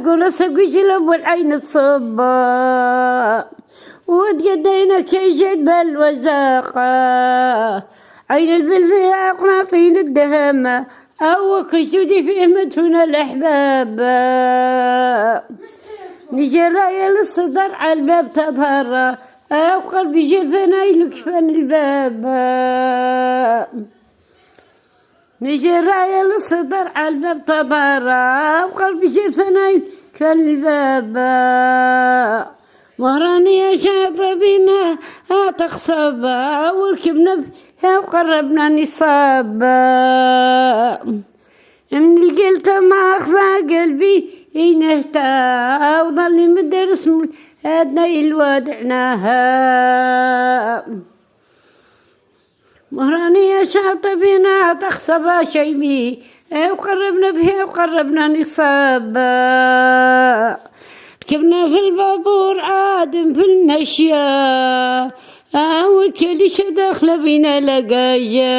أقول سقجل والعين تصب وتقدينا كي جد بالوزاقة عين البل فيها قناطين الدهم أو كشودي فيه مدفون الأحباب نجرايا للصدر على الباب تظهر أو قلبي جفنا يلكفن الباب نجرايا للصدر على الباب تظهر أو قلبي جفنا يلكفن الباب مهراني شاطبينا تخصب وركبنا فيها وقربنا نصاب من القلت ما أخفى قلبي ينهتا وظلي مدرس هادنا الوادعناها مهراني شاطبينا تخصب شيبي وقربنا بها وقربنا نصاب ركبنا في البابور عادم في المشيا وكل شي داخله بينا لقاجا